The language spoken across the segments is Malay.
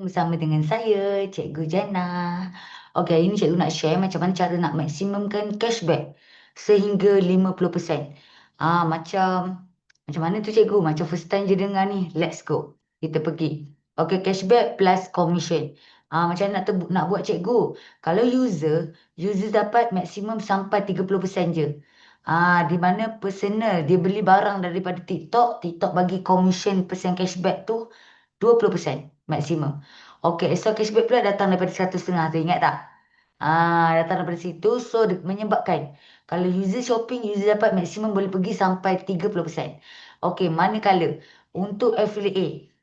Bersama dengan saya, Cikgu Jana. Okey, ini cikgu nak share macam mana cara nak maksimumkan cashback sehingga 50%. Macam mana tu cikgu? Macam first time je dengar ni. Let's go. Kita pergi. Okey, cashback plus commission. Macam mana nak buat cikgu? Kalau user dapat maksimum sampai 30% je. Di mana personal dia beli barang daripada TikTok bagi commission persen cashback tu 20% maksimum. Okey, so cashback pula datang daripada 1,500 tu, ingat tak? Datang daripada situ, so menyebabkan kalau user shopping, user dapat maksimum boleh pergi sampai 30%. Okey, manakala untuk affiliate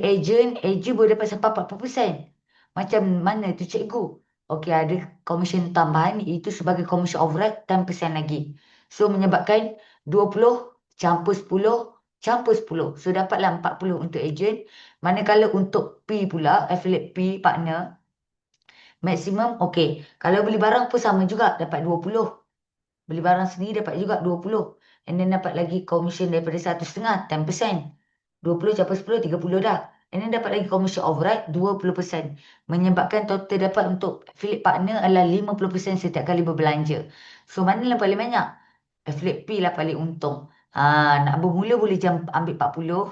agent boleh dapat sampai 40%. Macam mana tu cikgu? Okey, ada commission tambahan, itu sebagai commission override 10% lagi. So menyebabkan 20 campur 10 campur 10. So dapatlah 40 untuk agent. Manakala untuk P pula, affiliate P partner, maksimum okey. Kalau beli barang pun sama juga, dapat 20. Beli barang sendiri dapat juga 20. And then dapat lagi commission daripada 1,500, 10%. 20 campur 10, 30 dah. And then dapat lagi commission override 20%. Menyebabkan total dapat untuk affiliate partner adalah 50% setiap kali berbelanja. So mana yang paling banyak? Affiliate P lah paling untung. Nak bermula boleh ambil 40.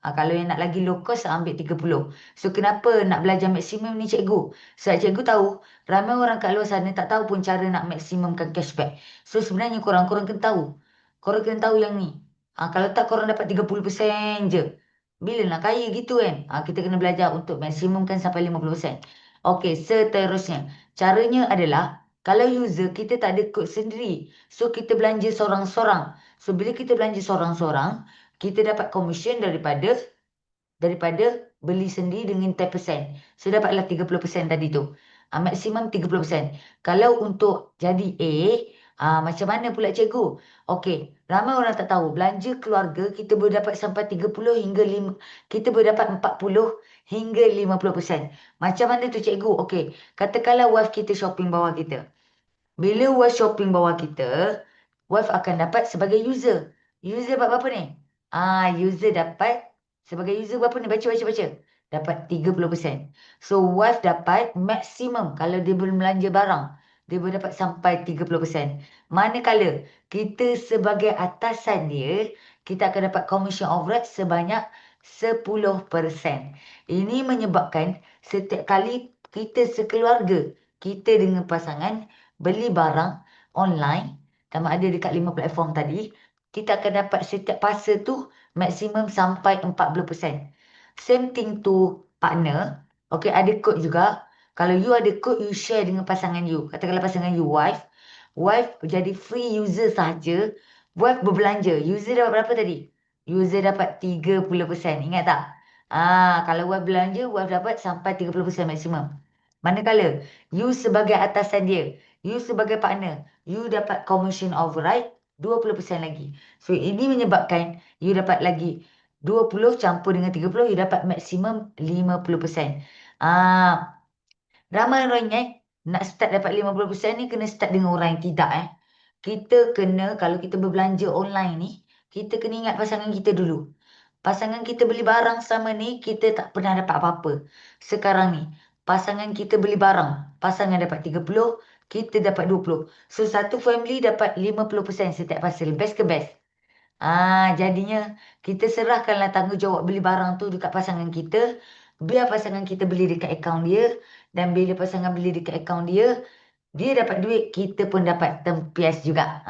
Kalau yang nak lagi low cost ambil 30. So kenapa nak belajar maksimum ni cikgu? Sebab cikgu tahu ramai orang kat luar sana tak tahu pun cara nak maksimumkan cashback. So sebenarnya korang-korang kena tahu. Korang kena tahu yang ni. Kalau tak korang dapat 30% je. Bila nak kaya gitu kan? Kita kena belajar untuk maksimumkan sampai 50%. Okey, seterusnya. Caranya adalah kalau user kita tak ada kod sendiri. So kita belanja sorang-sorang. So bila kita belanja sorang-sorang, kita dapat commission daripada beli sendiri dengan 10%. So dapatlah 30% tadi tu. Maksimum 30%. Kalau untuk jadi A, macam mana pula cikgu? Okey, ramai orang tak tahu. Belanja keluarga kita boleh dapat sampai 30 hingga 5, kita boleh dapat 40 hingga 50%. Macam mana tu cikgu? Okey, katakanlah wife kita shopping bawah kita. Bila wife shopping bawah kita, wife akan dapat sebagai user. User dapat berapa ni? User dapat sebagai user berapa ni? Baca, baca, baca. Dapat 30%. So, wife dapat maksimum kalau dia belum belanja barang. Dia boleh dapat sampai 30%. Manakala kita sebagai atasan dia, kita akan dapat commission override sebanyak 10%. Ini menyebabkan setiap kali kita sekeluarga, kita dengan pasangan, beli barang online, sama ada dekat 5 platform tadi, kita akan dapat setiap fasa tu maksimum sampai 40%. Same thing to partner. Okay, ada kod juga. Kalau you ada kod, you share dengan pasangan you. Katakanlah pasangan you wife. Wife jadi free user sahaja. Wife berbelanja. User dapat berapa tadi? User dapat 30%. Ingat tak? Kalau wife belanja, wife dapat sampai 30% maksimum. Manakala you sebagai atasan dia, you sebagai partner, you dapat commission override 20% lagi. So ini menyebabkan you dapat lagi 20 campur dengan 30, you dapat maksimum 50%. Ramai orang ingat nak start dapat 50% ni kena start dengan orang yang tidak. Kita kena, kalau kita berbelanja online ni, kita kena ingat pasangan kita dulu. Pasangan kita beli barang sama ni, kita tak pernah dapat apa-apa. Sekarang ni, pasangan kita beli barang, pasangan dapat 30, kita dapat 20. So, satu family dapat 50% setiap pasal. Best ke best? Jadinya kita serahkanlah tanggungjawab beli barang tu dekat pasangan kita. Biar pasangan kita beli dekat akaun dia. Dan bila pasangan beli dekat akaun dia, dia dapat duit, kita pun dapat tempias juga.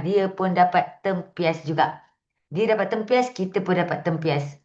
Dia pun dapat tempias juga. Dia dapat tempias, kita pun dapat tempias.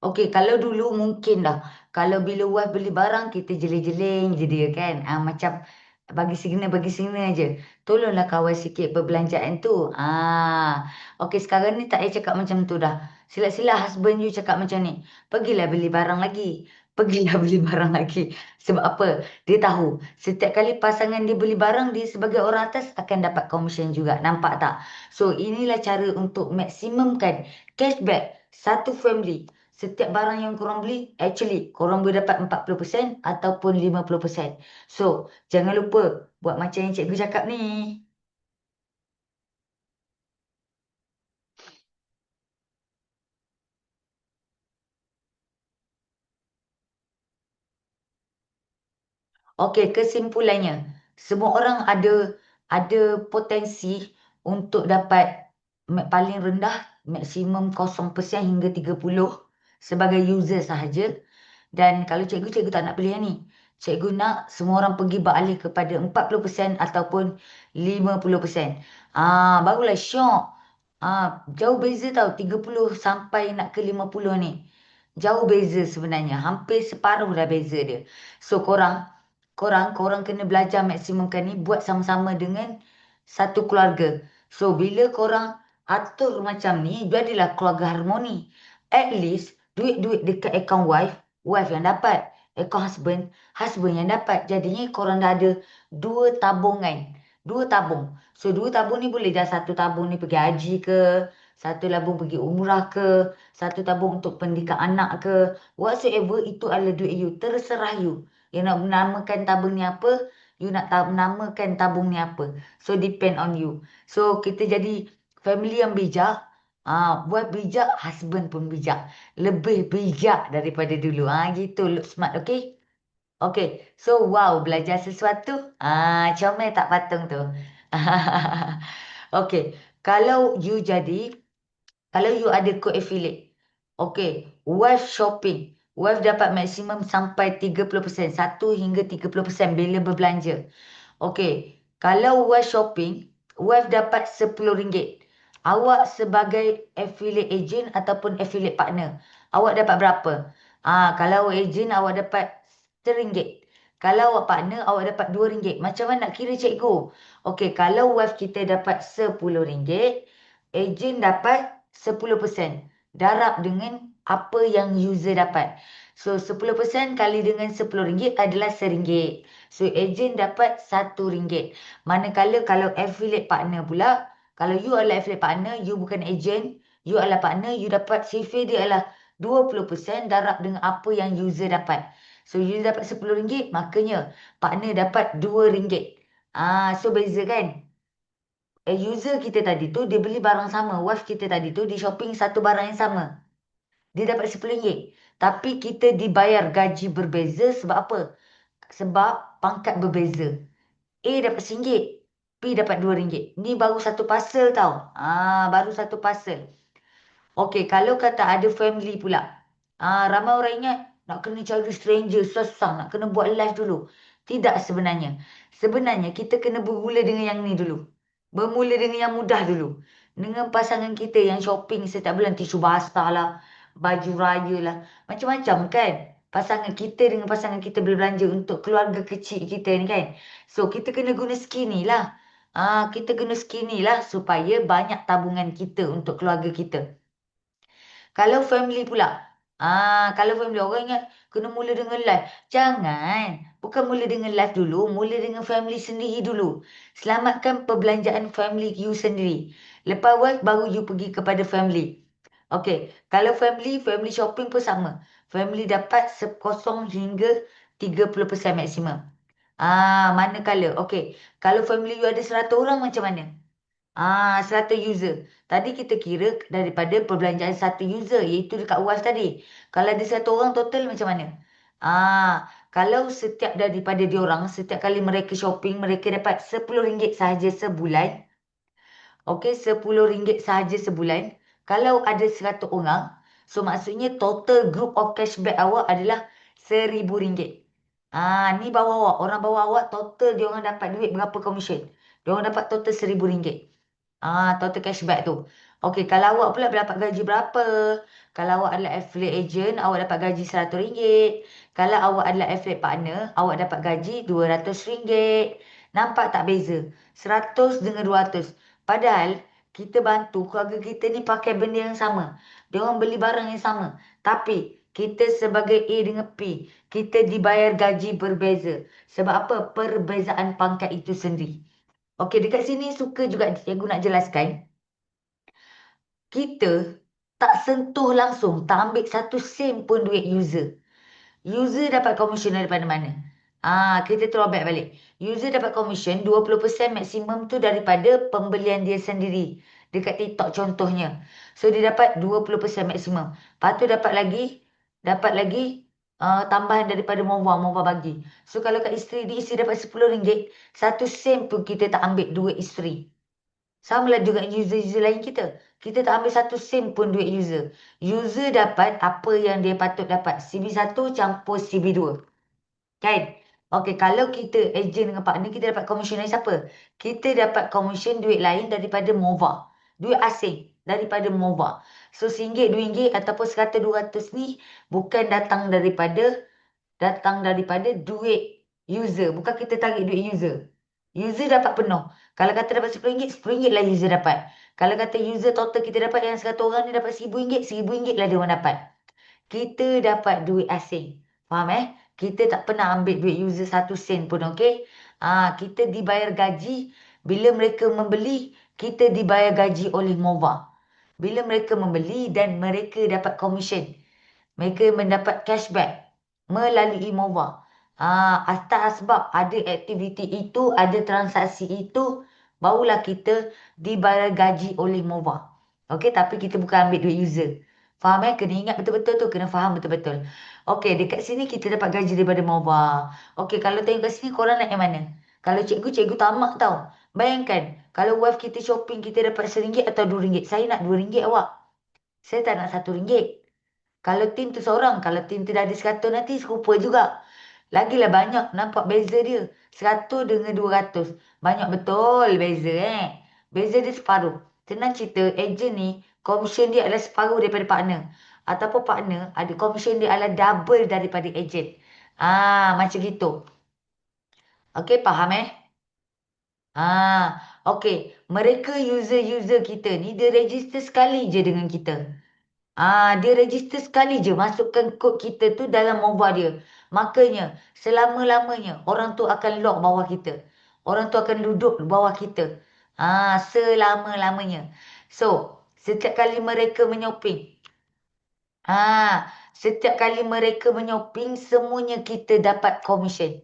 Okey, kalau dulu mungkin dah. Kalau bila wife beli barang, kita jeling-jeling je dia kan. Macam bagi signal je. Tolonglah kawal sikit perbelanjaan tu. Okey, sekarang ni tak payah cakap macam tu dah. Sila-sila husband you cakap macam ni. Pergilah beli barang lagi. Pergilah beli barang lagi. Sebab apa? Dia tahu. Setiap kali pasangan dia beli barang, dia sebagai orang atas akan dapat komisen juga. Nampak tak? So, inilah cara untuk maksimumkan cashback satu family. Setiap barang yang korang beli, actually, korang boleh dapat 40% ataupun 50%. So, jangan lupa buat macam yang cikgu cakap ni. Okey, kesimpulannya, semua orang ada potensi untuk dapat paling rendah maksimum 0% hingga 30 sebagai user sahaja. Dan kalau cikgu tak nak pilih yang ni. Cikgu nak semua orang pergi beralih kepada 40% ataupun 50%. Barulah syok. Jauh beza tau 30 sampai nak ke 50 ni. Jauh beza sebenarnya. Hampir separuh dah beza dia. So korang kena belajar maksimumkan ni buat sama-sama dengan satu keluarga. So bila korang atur macam ni, jadilah keluarga harmoni. At least duit-duit dekat akaun wife yang dapat. Akaun husband yang dapat. Jadinya korang dah ada dua tabungan. Dua tabung. So dua tabung ni boleh dah satu tabung ni pergi haji ke, satu tabung pergi umrah ke, satu tabung untuk pendidikan anak ke. Whatsoever itu adalah duit you. Terserah you. You nak namakan tabung ni apa, you nak namakan tabung ni apa. So depend on you. So kita jadi family yang bijak. Buat bijak, husband pun bijak. Lebih bijak daripada dulu. Gitu, look smart, okay? Okay, so wow, belajar sesuatu. Comel tak patung tu. Okay, kalau you jadi kalau you ada code affiliate, okay, wife shopping, wife dapat maksimum sampai 30%, 1 hingga 30% bila berbelanja. Okay, kalau wife shopping, wife dapat RM10. Awak sebagai affiliate agent ataupun affiliate partner, awak dapat berapa? Kalau agent, awak dapat RM1. Kalau awak partner, awak dapat RM2. Macam mana nak kira cikgu? Okay, kalau wife kita dapat RM10, agent dapat 10%. Darab dengan apa yang user dapat. So, 10% kali dengan RM10 adalah RM1. So, agent dapat RM1. Manakala kalau affiliate partner pula, kalau you adalah affiliate partner, you bukan agent, you adalah partner, you dapat CV dia adalah 20% darab dengan apa yang user dapat. So, user dapat RM10, makanya partner dapat RM2. So beza kan? User kita tadi tu, dia beli barang sama. Wife kita tadi tu, dia shopping satu barang yang sama. Dia dapat RM10. Tapi kita dibayar gaji berbeza sebab apa? Sebab pangkat berbeza. A dapat RM1, B dapat RM2. Ni baru satu parcel tau. Baru satu parcel. Okey, kalau kata ada family pula. Ramai orang ingat nak kena cari stranger, susah. Nak kena buat live dulu. Tidak sebenarnya. Sebenarnya kita kena bermula dengan yang ni dulu. Bermula dengan yang mudah dulu. Dengan pasangan kita yang shopping setiap bulan tisu basah lah. Baju raya lah. Macam-macam kan. Pasangan kita berbelanja untuk keluarga kecil kita ni kan. So kita kena guna skinny lah. Kita kena skinny lah supaya banyak tabungan kita untuk keluarga kita. Kalau family pula. Kalau family orang ingat kena mula dengan live. Jangan. Bukan mula dengan live dulu. Mula dengan family sendiri dulu. Selamatkan perbelanjaan family you sendiri. Lepas wife baru you pergi kepada family. Okey. Kalau family shopping pun sama. Family dapat 0 hingga 30% maksimum. Manakala. Okey. Kalau family you ada 100 orang macam mana? 100 user. Tadi kita kira daripada perbelanjaan satu user, iaitu dekat UAS tadi. Kalau ada 100 orang total macam mana? Kalau setiap daripada diorang, setiap kali mereka shopping, mereka dapat RM10 sahaja sebulan. Okey, RM10 sahaja sebulan. Kalau ada 100 orang, so maksudnya total group of cashback awak adalah RM1,000. Ni bawah awak. Orang bawah awak total diorang dapat duit berapa komisen? Diorang dapat total RM1,000. Total cashback tu. Okey, kalau awak pula dapat gaji berapa? Kalau awak adalah affiliate agent, awak dapat gaji RM100. Kalau awak adalah affiliate partner, awak dapat gaji RM200. Nampak tak beza? 100 dengan 200. Padahal kita bantu keluarga kita ni pakai benda yang sama. Diorang beli barang yang sama. Tapi kita sebagai A dengan P, kita dibayar gaji berbeza. Sebab apa? Perbezaan pangkat itu sendiri. Okey, dekat sini suka juga cikgu nak jelaskan. Kita tak sentuh langsung, tak ambil satu sen pun duit user. User dapat komisen daripada mana? Kita throwback balik. User dapat komisen 20% maksimum tu daripada pembelian dia sendiri. Dekat TikTok contohnya. So dia dapat 20% maksimum. Lepas tu dapat lagi tambahan daripada Mova bagi. So kalau kat isteri dapat RM10, satu sen pun kita tak ambil duit isteri. Sama lah juga user-user lain kita. Kita tak ambil satu sen pun duit user. User dapat apa yang dia patut dapat. CB1 campur CB2. Kan? Okey, kalau kita agent dengan partner, kita dapat komisen dari siapa? Kita dapat komisen duit lain daripada Mova. Duit asing daripada Mova. So, RM1, RM2 ataupun RM100, RM200 ni bukan datang daripada duit user. Bukan kita tarik duit user. User dapat penuh. Kalau kata dapat RM10, RM10 lah user dapat. Kalau kata user total kita dapat yang 100 orang ni dapat RM1,000, RM1,000 lah dia orang dapat. Kita dapat duit asing. Faham Kita tak pernah ambil duit user satu sen pun, okey? Kita dibayar gaji. Bila mereka membeli, kita dibayar gaji oleh Mova. Bila mereka membeli dan mereka dapat komisen. Mereka mendapat cashback melalui Mova. Atas sebab ada aktiviti itu, ada transaksi itu, barulah kita dibayar gaji oleh Mova. Okey, tapi kita bukan ambil duit user. Faham Kena ingat betul-betul tu, kena faham betul-betul. Okey, dekat sini kita dapat gaji daripada Mova. Okey, kalau tengok kat sini korang nak yang mana? Kalau cikgu tamak tau. Bayangkan, kalau wife kita shopping kita dapat RM1 atau RM2. Saya nak RM2 awak. Saya tak nak RM1. Kalau tim tu seorang, kalau tim tu dah ada 100 nanti serupa juga. Lagilah banyak nampak beza dia. 100 dengan 200. Banyak betul beza Beza dia separuh. Senang cerita, ejen ni komisen dia adalah separuh daripada partner. Ataupun partner ada komisen dia adalah double daripada ejen. Macam gitu. Okey, faham okey. Mereka user-user kita ni dia register sekali je dengan kita. Dia register sekali je masukkan kod kita tu dalam Mova dia. Makanya selama-lamanya orang tu akan lock bawah kita. Orang tu akan duduk bawah kita. Selama-lamanya. So, setiap kali mereka menyoping. Setiap kali mereka menyoping, semuanya kita dapat komisen.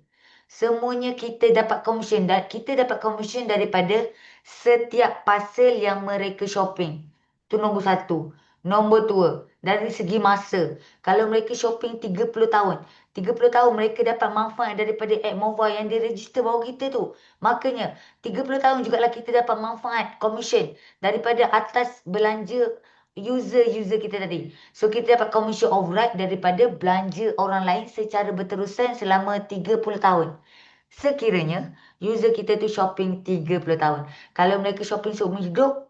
Semuanya kita dapat komisen. Dan kita dapat komisen daripada setiap parcel yang mereka shopping. Itu nombor satu. Nombor dua, dari segi masa. Kalau mereka shopping 30 tahun. 30 tahun mereka dapat manfaat daripada app Mova yang diregister bawah kita tu. Makanya 30 tahun jugalah kita dapat manfaat komisen daripada atas belanja user kita tadi. So kita dapat commission override daripada belanja orang lain secara berterusan selama 30 tahun. Sekiranya user kita tu shopping 30 tahun. Kalau mereka shopping seumur hidup,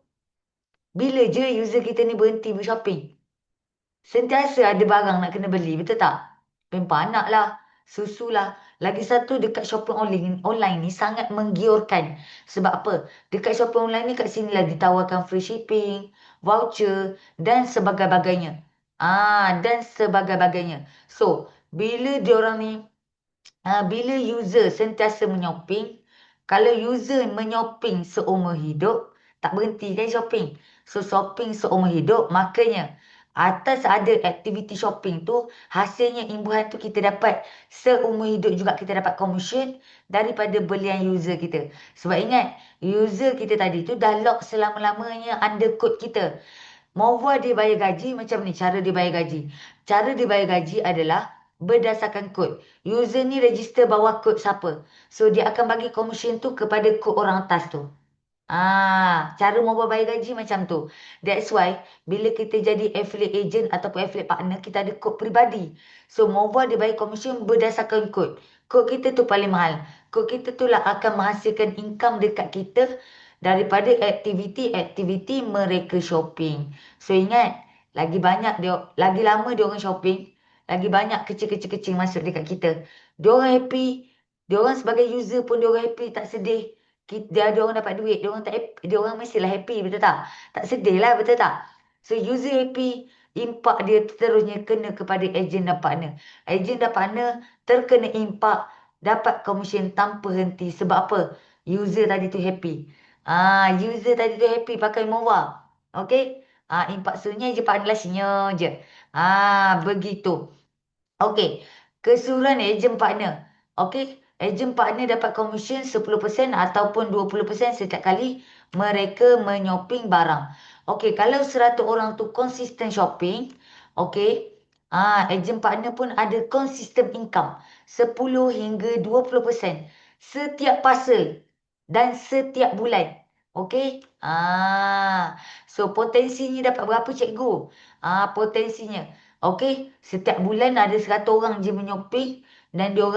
bila je user kita ni berhenti bershopping? Sentiasa ada barang nak kena beli, betul tak? Pempanak lah, susu lah. Lagi satu, dekat shopping online ni sangat menggiurkan. Sebab apa? Dekat shopping online ni kat sini lah ditawarkan free shipping, voucher dan sebagainya. So, bila diorang ni, bila user sentiasa menyoping, kalau user menyoping seumur hidup, tak berhenti kan shopping. So, shopping seumur hidup, makanya atas ada aktiviti shopping tu, hasilnya imbuhan tu kita dapat seumur hidup juga kita dapat komisen daripada belian user kita. Sebab ingat, user kita tadi tu dah lock selama-lamanya under code kita. Mova dia bayar gaji macam ni, cara dia bayar gaji. Cara dia bayar gaji adalah berdasarkan kod. User ni register bawah kod siapa. So, dia akan bagi komisen tu kepada kod orang atas tu. Cara Mova bayar gaji macam tu. That's why, bila kita jadi affiliate agent ataupun affiliate partner, kita ada kod peribadi. So, Mova dia bayar komisen berdasarkan kod. Kod kita tu paling mahal. Kod kita tu lah akan menghasilkan income dekat kita daripada aktiviti mereka shopping. So ingat, lagi lama dia orang shopping, lagi banyak kecil-kecil masuk dekat kita. Dia orang happy, dia orang sebagai user pun dia orang happy, tak sedih. Dia orang dapat duit, dia orang tak happy, dia orang mestilah happy, betul tak? Tak sedih lah, betul tak? So user happy, impak dia terusnya kena kepada ejen dan partner. Ejen dan partner terkena impak, dapat komisen tanpa henti. Sebab apa? User tadi tu happy. User tadi tu happy pakai MOVA. Okey? Impak sunyi je, partner lah senyum je. Begitu. Okey, keseluruhan ejen partner. Okey, ejen partner dapat komisen 10% ataupun 20% setiap kali mereka menyoping barang. Okey, kalau 100 orang tu konsisten shopping, okey, ejen partner pun ada konsisten income 10 hingga 20% setiap parcel dan setiap bulan. Okey? So potensinya dapat berapa cikgu? Potensinya. Okey, setiap bulan ada 100 orang je menyoping dan dia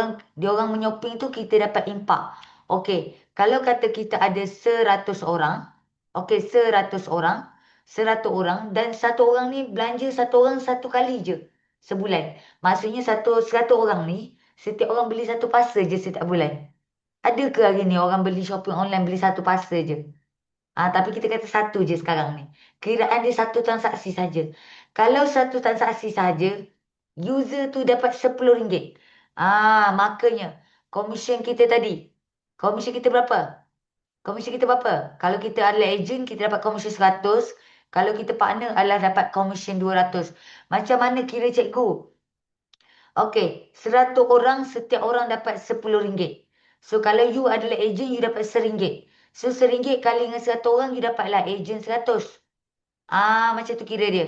orang menyoping tu kita dapat impak. Okey, kalau kata kita ada 100 orang, okey 100 orang, 100 orang dan satu orang ni belanja satu orang satu kali je sebulan. Maksudnya 100 orang ni setiap orang beli satu parcel je setiap bulan. Ada ke hari ni orang beli shopping online beli satu parcel je? Tapi kita kata satu je sekarang ni. Kiraan dia satu transaksi saja. Kalau satu transaksi saja, user tu dapat RM10. Makanya komisen kita tadi. Komisen kita berapa? Komisen kita berapa? Kalau kita adalah ejen, kita dapat komisen 100. Kalau kita partner adalah dapat komisen 200. Macam mana kira cikgu? Okey, 100 orang, setiap orang dapat RM10. So, kalau you adalah ejen, you dapat RM1. So, RM1 kali dengan 100 orang, you dapatlah ejen 100. Macam tu kira dia.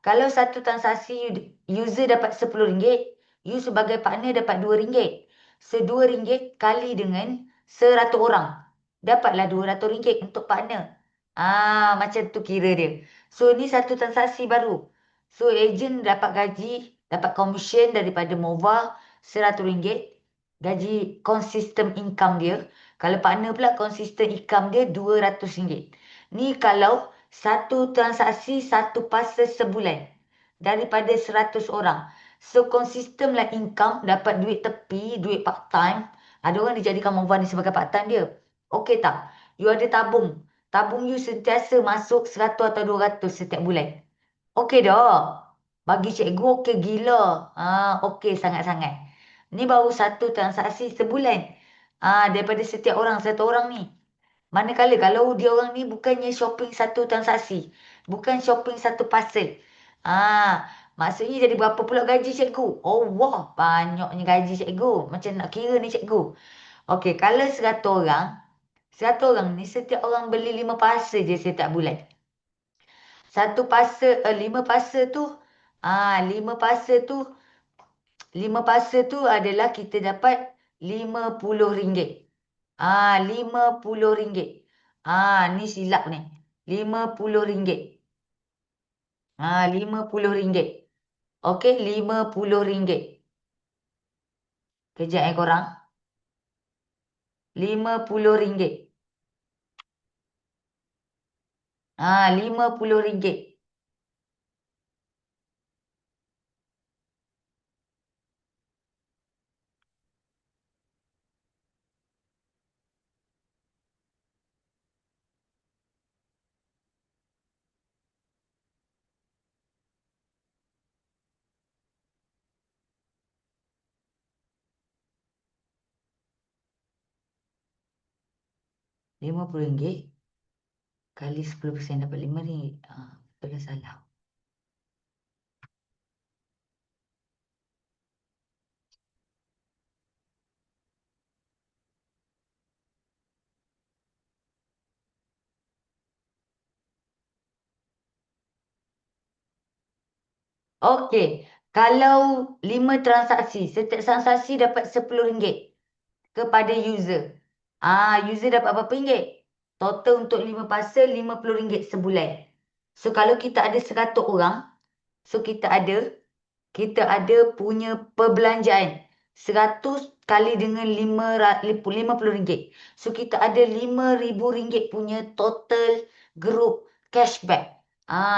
Kalau satu transaksi user dapat RM10, you sebagai partner dapat RM2. So, RM2 kali dengan 100 orang. Dapatlah RM200 untuk partner. Macam tu kira dia. So, ni satu transaksi baru. So, ejen dapat gaji, dapat komisen daripada MOVA RM100. Gaji konsisten income dia. Kalau partner pula konsisten income dia RM200. Ni kalau satu transaksi, satu parcel sebulan. Daripada 100 orang. So, konsistenlah income, dapat duit tepi, duit part time. Ada orang dijadikan MOVA ni sebagai part time dia. Okey tak? You ada tabung. Tabung you sentiasa masuk 100 atau 200 setiap bulan. Okey dah. Bagi cikgu okey gila. Okey sangat-sangat. Ni baru satu transaksi sebulan. Daripada setiap orang, satu orang ni. Manakala kalau dia orang ni bukannya shopping satu transaksi. Bukan shopping satu parcel. Maksudnya jadi berapa pula gaji cikgu? Oh wah, banyaknya gaji cikgu. Macam nak kira ni cikgu. Okey, kalau 100 orang. 100 orang ni setiap orang beli 5 parcel je setiap bulan. Satu parcel, 5 parcel tu. 5 parcel tu. 5 parcel tu adalah kita dapat RM50. RM50. Ni silap ni. RM50. RM50. Okey, RM50. Kejap korang. RM50. RM50. RM50 kali 10% dapat RM5. Betul salah. Okey, kalau 5 transaksi, setiap transaksi dapat RM10 kepada user. User dapat berapa ringgit? Total untuk 5 parcel RM50 sebulan. So kalau kita ada 100 orang, so kita ada punya perbelanjaan 100 kali dengan RM50. So, kita ada RM5,000 punya total group cashback.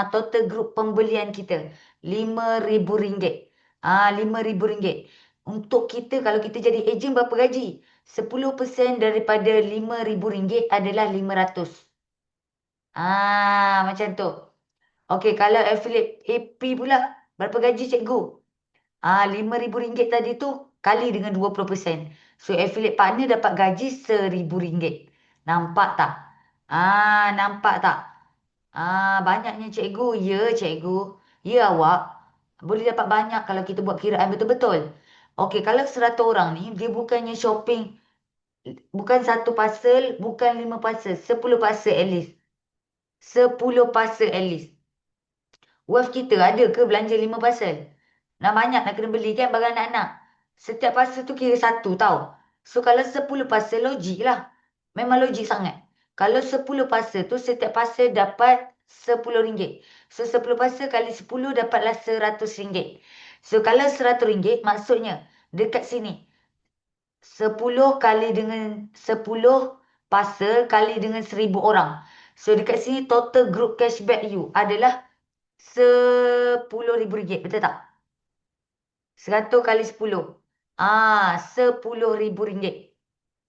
Total group pembelian kita. RM5,000. RM5,000. Untuk kita, kalau kita jadi ejen berapa gaji? 10% daripada RM5,000 adalah RM500. Macam tu. Okey, kalau affiliate AP pula, berapa gaji cikgu? RM5,000 tadi tu kali dengan 20%. So, affiliate partner dapat gaji RM1,000. Nampak tak? Nampak tak? Banyaknya cikgu. Ya, cikgu. Ya, awak. Boleh dapat banyak kalau kita buat kiraan betul-betul. Okey, kalau 100 orang ni, dia bukannya shopping. Bukan satu parcel, bukan 5 parcel. 10 parcel at least. 10 parcel at least. Wealth kita ada ke belanja 5 parcel? Nak banyak nak kena beli kan barang anak-anak. Setiap parcel tu kira satu tau. So kalau 10 parcel logik lah. Memang logik sangat. Kalau 10 parcel tu setiap parcel dapat RM10. So 10 parcel kali 10 dapatlah RM100. So kalau RM100 maksudnya dekat sini 10 kali dengan 10 parcel kali dengan 1,000 orang. So dekat sini total group cashback you adalah RM10,000. Betul tak? 100 kali 10. RM10,000.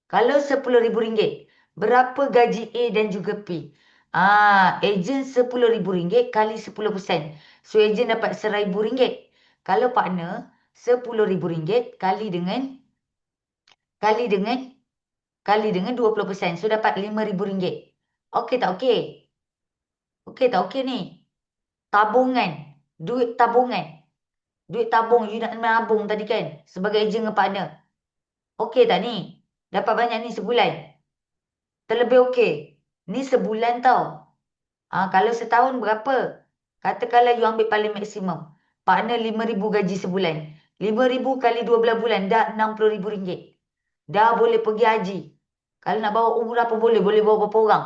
Kalau RM10,000, berapa gaji A dan juga P? Ejen RM10,000 kali 10%. So, ejen dapat RM1,000. Kalau partner, RM10,000 kali dengan 20%. So, dapat RM5,000. Okey tak okey? Okey tak okey ni? Tabungan. Duit tabungan. Duit tabung, you nak menabung tadi kan? Sebagai ejen dengan partner. Okey tak ni? Dapat banyak ni sebulan. Terlebih okey. Ni sebulan tau. Kalau setahun berapa? Katakanlah you ambil paling maksimum. Partner RM5,000 gaji sebulan. RM5,000 kali 12 bulan dah RM60,000. Dah boleh pergi haji. Kalau nak bawa umrah pun boleh. Boleh bawa berapa orang.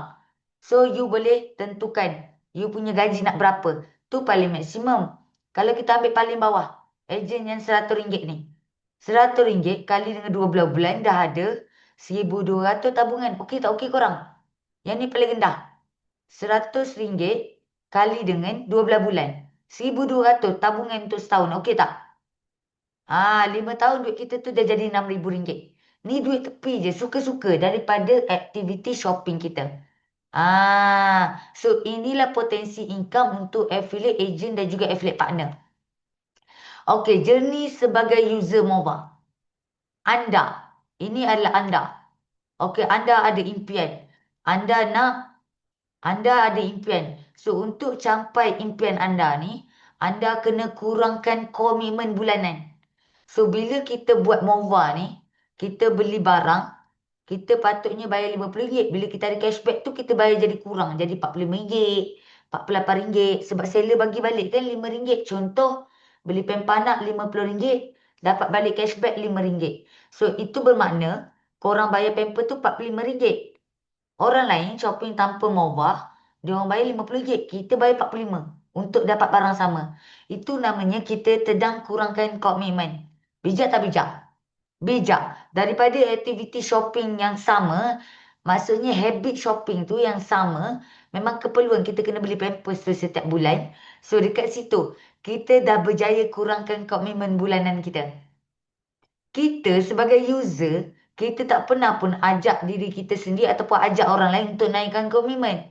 So, you boleh tentukan. You punya gaji nak berapa. Tu paling maksimum. Kalau kita ambil paling bawah. Ejen yang RM100 ni. RM100 kali dengan 12 bulan dah ada RM1,200 tabungan. Okey tak okey korang? Yang ni paling rendah. RM100 kali dengan 12 bulan. RM1,200 tabungan untuk setahun. Okey tak? 5 tahun duit kita tu dah jadi RM6,000. Ni duit tepi je. Suka-suka daripada aktiviti shopping kita. So inilah potensi income untuk affiliate agent dan juga affiliate partner. Okey, journey sebagai user mobile. Anda. Ini adalah anda. Okey, anda ada impian. Anda ada impian. So, untuk capai impian anda ni, anda kena kurangkan komitmen bulanan. So, bila kita buat MOVA ni, kita beli barang, kita patutnya bayar RM50. Bila kita ada cashback tu, kita bayar jadi kurang. Jadi RM45, RM48. Sebab seller bagi balik kan RM5. Contoh, beli pempanak RM50, dapat balik cashback RM5. So, itu bermakna, korang bayar pamper tu RM45. Orang lain shopping tanpa MOVA, dia orang bayar RM50. Kita bayar RM45 untuk dapat barang sama. Itu namanya kita sedang kurangkan komitmen. Bijak tak bijak? Bijak. Daripada aktiviti shopping yang sama, maksudnya habit shopping tu yang sama, memang keperluan kita kena beli pampers tu setiap bulan. So dekat situ, kita dah berjaya kurangkan komitmen bulanan kita. Kita sebagai user, kita tak pernah pun ajak diri kita sendiri ataupun ajak orang lain untuk naikkan komitmen.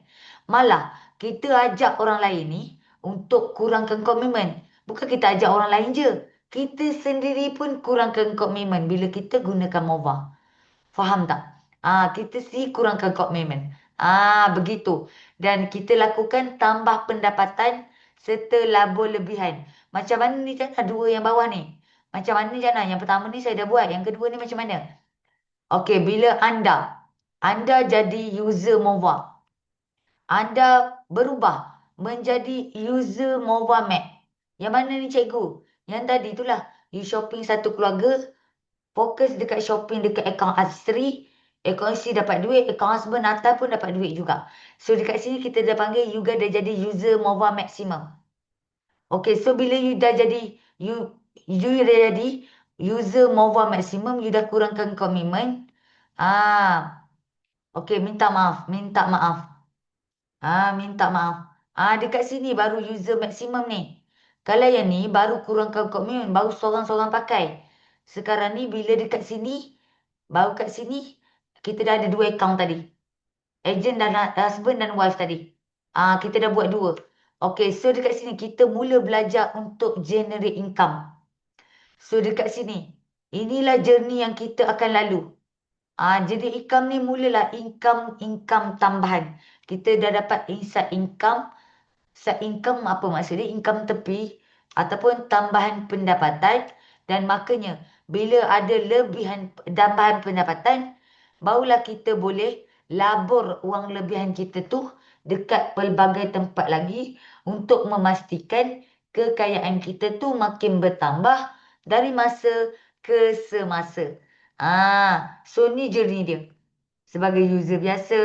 Malah, kita ajak orang lain ni untuk kurangkan komitmen. Bukan kita ajak orang lain je. Kita sendiri pun kurangkan komitmen bila kita gunakan MOVA. Faham tak? Kita sendiri kurangkan komitmen. Begitu. Dan kita lakukan tambah pendapatan serta labur lebihan. Macam mana ni Jana? Dua yang bawah ni. Macam mana Jana? Yang pertama ni saya dah buat. Yang kedua ni macam mana? Okey, bila anda jadi user MOVA. Anda berubah menjadi user MOVA Map. Yang mana ni cikgu? Yang tadi itulah. You shopping satu keluarga. Fokus dekat shopping dekat akaun isteri. Akaun isteri dapat duit. Akaun husband atas pun dapat duit juga. So dekat sini kita dah panggil you dah jadi user MOVA maximum. Okay, so bila you dah jadi user Mova maksimum, you dah kurangkan komitmen. Okey, minta maaf, minta maaf. Minta maaf. Dekat sini baru user maksimum ni. Kalau yang ni baru kurangkan komitmen, baru seorang-seorang pakai. Sekarang ni bila dekat sini, baru kat sini, kita dah ada 2 account tadi. Agent dan husband dan wife tadi. Kita dah buat 2. Okey, so dekat sini kita mula belajar untuk generate income. So dekat sini, inilah journey yang kita akan lalu. Jadi income ni mulalah income tambahan. Kita dah dapat inside income. Side income apa maksudnya? Income tepi ataupun tambahan pendapatan. Dan makanya bila ada lebihan tambahan pendapatan, barulah kita boleh labur uang lebihan kita tu dekat pelbagai tempat lagi untuk memastikan kekayaan kita tu makin bertambah dari masa ke semasa. So ni journey dia. Sebagai user biasa,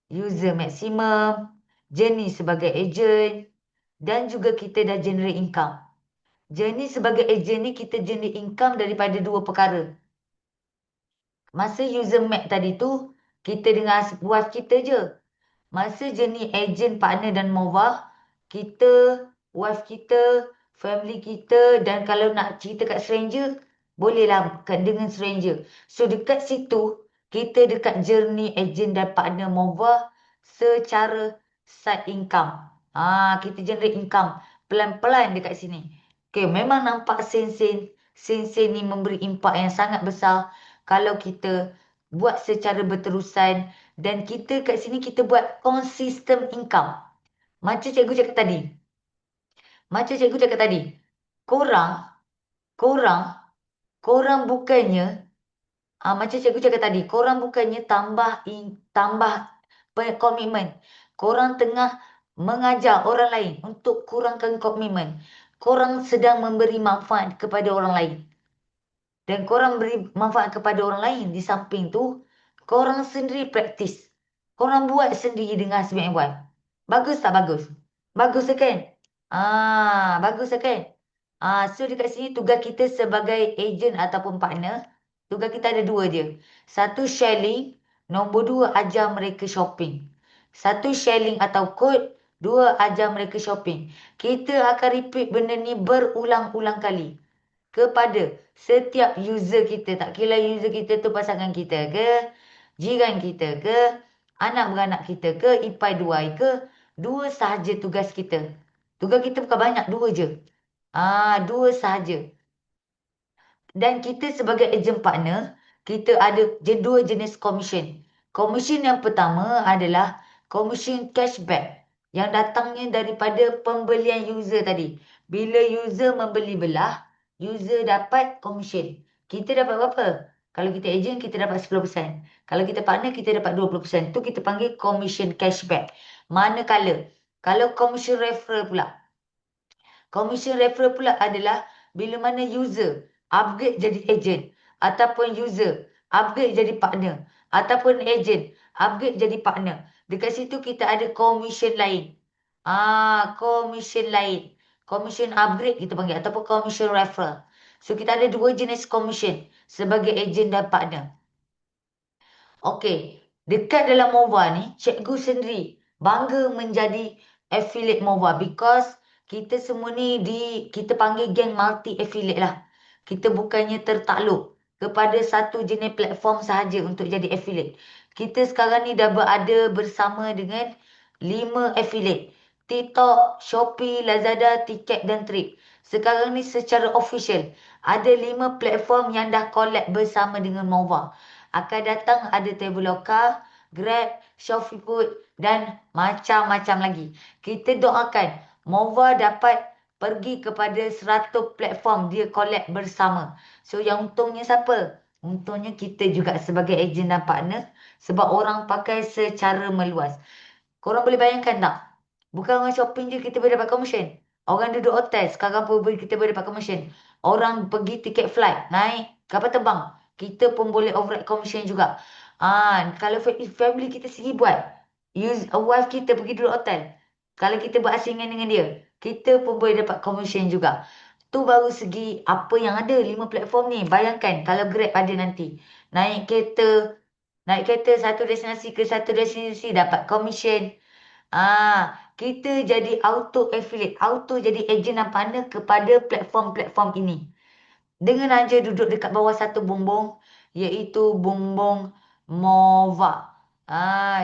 user maksimum, journey sebagai agent, dan juga kita dah generate income. Journey sebagai agent ni kita generate income daripada 2 perkara. Masa user mat tadi tu, kita dengan wife kita je. Masa journey agent, partner dan Mova, kita, wife kita, family kita, dan kalau nak cerita kat stranger, bolehlah dengan stranger. So dekat situ, kita dekat journey agent dan partner Mova secara side income. Kita generate income pelan-pelan dekat sini. Okay, memang nampak sen-sen. Sen-sen ni memberi impak yang sangat besar kalau kita buat secara berterusan dan kita kat sini kita buat consistent income. Macam cikgu cakap tadi. Korang bukannya macam cikgu cakap tadi, korang bukannya tambah komitmen. Korang tengah mengajar orang lain untuk kurangkan komitmen. Korang sedang memberi manfaat kepada orang lain. Dan korang beri manfaat kepada orang lain. Di samping tu, korang sendiri praktis. Korang buat sendiri dengan husband and wife. Bagus tak bagus? Bagus kan? Bagus kan? So dekat sini tugas kita sebagai agent ataupun partner, tugas kita ada 2 je. Satu sharing, nombor 2 ajar mereka shopping. Satu sharing atau kod, 2 ajar mereka shopping. Kita akan repeat benda ni berulang-ulang kali kepada setiap user kita. Tak kira user kita tu pasangan kita ke, jiran kita ke, anak beranak kita ke, ipai duai ke, 2 sahaja tugas kita. Tugas kita bukan banyak, 2 je. 2 sahaja. Dan kita sebagai agent partner, kita ada 2 jenis commission. Commission yang pertama adalah commission cashback yang datangnya daripada pembelian user tadi. Bila user membeli belah, user dapat commission. Kita dapat berapa? Kalau kita agent, kita dapat 10%. Kalau kita partner, kita dapat 20%. Itu kita panggil commission cashback. Manakala, kalau commission referral pula. Commission referral pula adalah bila mana user upgrade jadi agent. Ataupun user upgrade jadi partner. Ataupun agent upgrade jadi partner. Dekat situ kita ada commission lain. Commission lain. Commission upgrade kita panggil. Ataupun commission referral. So kita ada 2 jenis commission sebagai agent dan partner. Okey. Dekat dalam Mova ni, cikgu sendiri bangga menjadi affiliate Mova. Because kita semua ni kita panggil geng multi affiliate lah. Kita bukannya tertakluk kepada satu jenis platform sahaja untuk jadi affiliate. Kita sekarang ni dah berada bersama dengan 5 affiliate. TikTok, Shopee, Lazada, Tiket dan Trip. Sekarang ni secara official ada 5 platform yang dah collab bersama dengan Mova. Akan datang ada Traveloka, Grab, Shopee Food dan macam-macam lagi. Kita doakan Mova dapat pergi kepada 100 platform dia collab bersama. So yang untungnya siapa? Untungnya kita juga sebagai agent dan partner sebab orang pakai secara meluas. Korang boleh bayangkan tak? Bukan orang shopping je kita boleh dapat commission. Orang duduk hotel sekarang pun kita boleh dapat commission. Orang pergi tiket flight, naik kapal terbang, kita pun boleh override commission juga. Kalau family kita sendiri buat, wife kita pergi duduk hotel, kalau kita berasingan dengan dia, kita pun boleh dapat commission juga. Tu baru segi apa yang ada 5 platform ni. Bayangkan kalau Grab ada nanti. Naik kereta satu destinasi ke satu destinasi dapat komisen. Kita jadi auto affiliate, auto jadi agent dan partner kepada platform-platform ini. Dengan aja duduk dekat bawah satu bumbung, iaitu bumbung MOVA.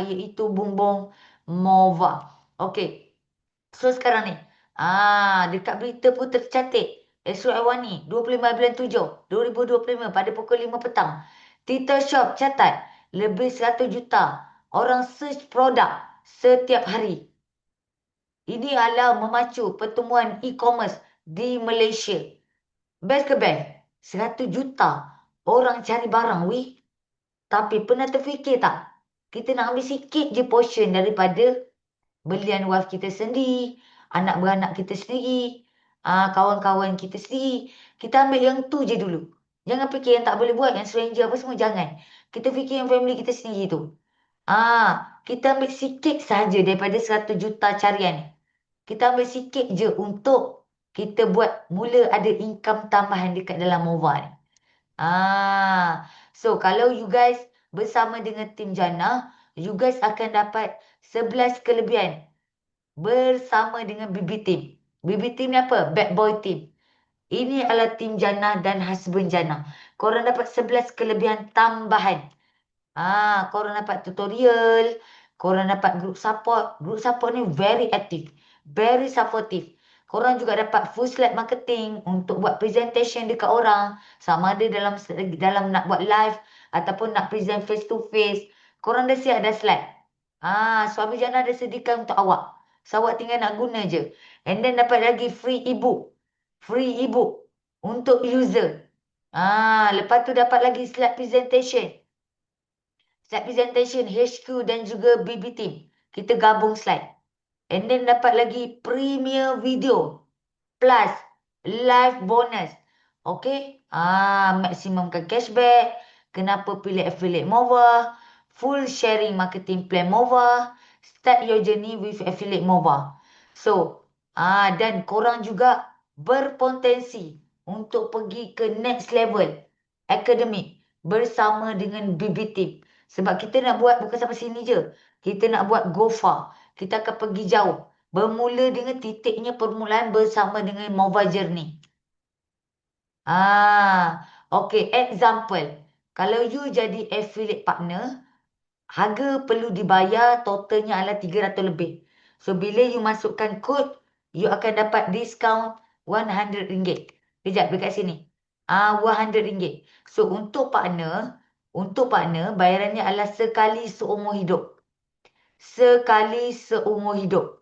Iaitu bumbung MOVA. Okey. So sekarang ni, dekat berita pun tercantik. Esok Awani, 25 bulan 7, 2025 pada pukul 5 petang. Tita Shop catat lebih 100 juta orang search produk setiap hari. Ini adalah memacu pertumbuhan e-commerce di Malaysia. Best ke best? 100 juta orang cari barang, weh. Tapi pernah terfikir tak? Kita nak ambil sikit je portion daripada belian wife kita sendiri, anak beranak kita sendiri, kawan-kawan kita sendiri. Kita ambil yang tu je dulu. Jangan fikir yang tak boleh buat, yang stranger apa semua, jangan. Kita fikir yang family kita sendiri tu. Kita ambil sikit saja daripada 100 juta carian. Kita ambil sikit je untuk kita buat mula ada income tambahan dekat dalam MOVA ni. So kalau you guys bersama dengan tim Jannah, you guys akan dapat 11 kelebihan bersama dengan BB Team. BB Team ni apa? Bad Boy Team. Ini adalah tim Jannah dan husband Jannah. Korang dapat 11 kelebihan tambahan. Korang dapat tutorial, korang dapat group support. Group support ni very active, very supportive. Korang juga dapat full slide marketing untuk buat presentation dekat orang. Sama ada dalam nak buat live ataupun nak present face to face. Korang dah siap dah slide. Suami Jannah dah sediakan untuk awak. So awak tinggal nak guna je. And then dapat lagi free ebook. Free ebook untuk user. Lepas tu dapat lagi slide presentation. Slide presentation HQ dan juga BB Team. Kita gabung slide. And then dapat lagi premier video. Plus live bonus. Okay. Maksimumkan cashback. Kenapa pilih affiliate MOVA. Full sharing marketing plan MOVA. Start your journey with affiliate MOVA. So, dan korang juga berpotensi untuk pergi ke next level akademik bersama dengan BB Team. Sebab kita nak buat bukan sampai sini je. Kita nak buat go far. Kita akan pergi jauh. Bermula dengan titiknya permulaan bersama dengan MOVA Journey. Okay, example. Kalau you jadi affiliate partner, harga perlu dibayar totalnya adalah 300 lebih. So, bila you masukkan kod, you akan dapat discount RM100. Kejap, dekat sini. RM100. So, untuk partner, bayarannya adalah sekali seumur hidup. Sekali seumur hidup.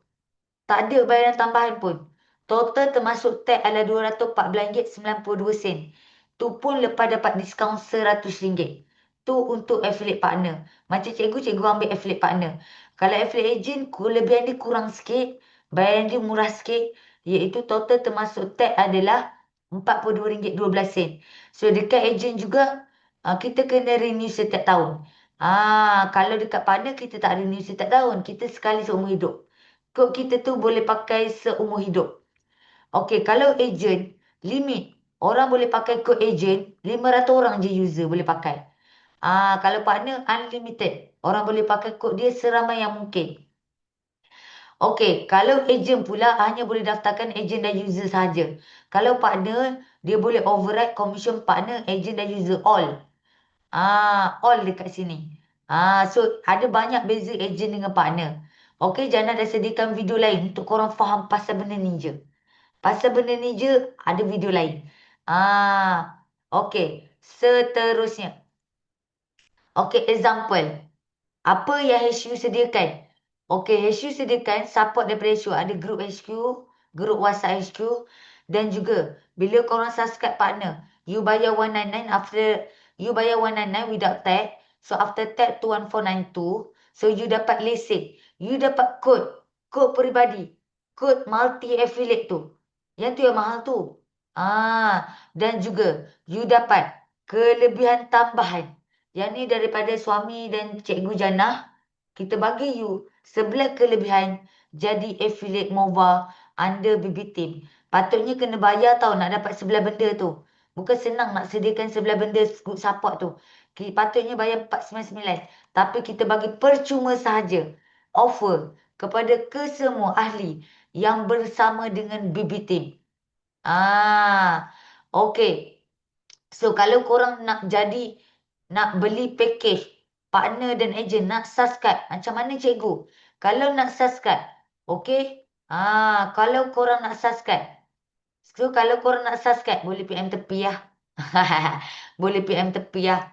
Tak ada bayaran tambahan pun. Total termasuk tag adalah RM214.92. Tu pun lepas dapat diskaun RM100. Tu untuk affiliate partner. Macam cikgu ambil affiliate partner. Kalau affiliate agent, kelebihan dia kurang sikit. Bayaran dia murah sikit. Iaitu total termasuk tag adalah RM42.12. So dekat agent juga, kita kena renew setiap tahun. Kalau dekat partner, kita tak renew setiap tahun. Kita sekali seumur hidup. Kod kita tu boleh pakai seumur hidup. Okey, kalau agent, limit. Orang boleh pakai kod agent, 500 orang je user boleh pakai. Kalau partner, unlimited. Orang boleh pakai kod dia seramai yang mungkin. Okey, kalau agent pula hanya boleh daftarkan agent dan user saja. Kalau partner, dia boleh override commission partner, agent dan user all. All dekat sini. So ada banyak beza agent dengan partner. Okey, Jannah dah sediakan video lain untuk korang faham pasal benda ni je. Pasal benda ni je ada video lain. Okey, seterusnya. Okey, example. Apa yang HQ sediakan? Okey, HQ sediakan support daripada HQ. Ada group HQ, group WhatsApp HQ. Dan juga, bila korang subscribe partner, you bayar 199 after, you bayar 199 without tag. So, after tag 21492, so you dapat lesen. You dapat kod peribadi. Kod multi-affiliate tu. Yang tu yang mahal tu. Dan juga, you dapat kelebihan tambahan. Yang ni daripada suami dan cikgu Jannah. Kita bagi you 11 kelebihan jadi affiliate MOVA under BB Team. Patutnya kena bayar tau nak dapat sebelah benda tu. Bukan senang nak sediakan sebelah benda good support tu. Patutnya bayar 499. Tapi kita bagi percuma sahaja. Offer kepada kesemua ahli yang bersama dengan BB Team. Okey. So, kalau korang nak beli package partner dan ejen, nak subscribe, macam mana cikgu? Kalau nak subscribe, okey? Kalau korang nak subscribe, so kalau korang nak subscribe, boleh PM tepi ya. Boleh PM tepi ya.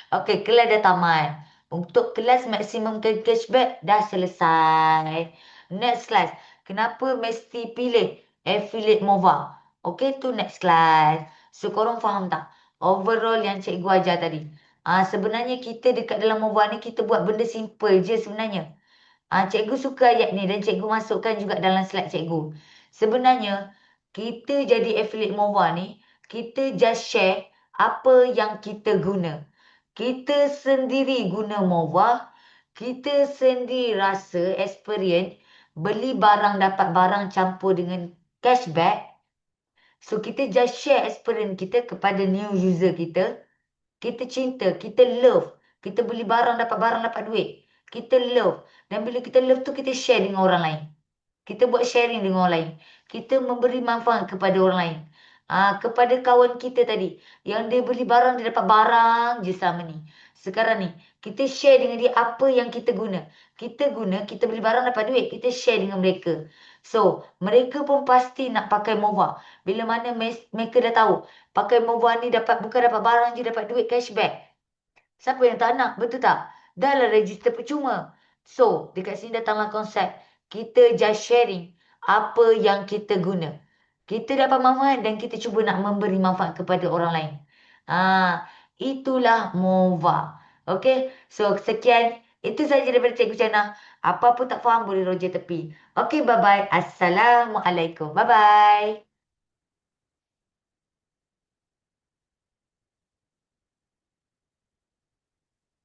Okey, kelas dah tamat. Untuk kelas maksimum cashback dah selesai. Next class. Kenapa mesti pilih affiliate MOVA? Okey, tu next class. So, korang faham tak? Overall yang cikgu ajar tadi. Sebenarnya kita dekat dalam MOVA ni, kita buat benda simple je sebenarnya. Cikgu suka ayat ni dan cikgu masukkan juga dalam slide cikgu. Sebenarnya, kita jadi affiliate MOVA ni, kita just share apa yang kita guna. Kita sendiri guna MOVA, kita sendiri rasa experience, beli barang dapat barang campur dengan cashback. So, kita just share experience kita kepada new user kita. Kita cinta, kita love. Kita beli barang dapat duit. Kita love. Dan bila kita love tu, kita share dengan orang lain. Kita buat sharing dengan orang lain. Kita memberi manfaat kepada orang lain. Kepada kawan kita tadi. Yang dia beli barang, dia dapat barang je sama ni. Sekarang ni, kita share dengan dia apa yang kita guna. Kita beli barang dapat duit. Kita share dengan mereka. So, mereka pun pasti nak pakai MOVA. Bila mana mereka dah tahu. Pakai MOVA ni bukan dapat barang je, dapat duit cashback. Siapa yang tak nak? Betul tak? Dah lah register percuma. So, dekat sini datanglah konsep. Kita just sharing apa yang kita guna. Kita dapat manfaat dan kita cuba nak memberi manfaat kepada orang lain. Itulah MOVA. Okay? So, sekian. Itu saja daripada Cikgu Chana. Apa pun tak faham boleh roja tepi. Okay, bye-bye. Assalamualaikum. Bye-bye.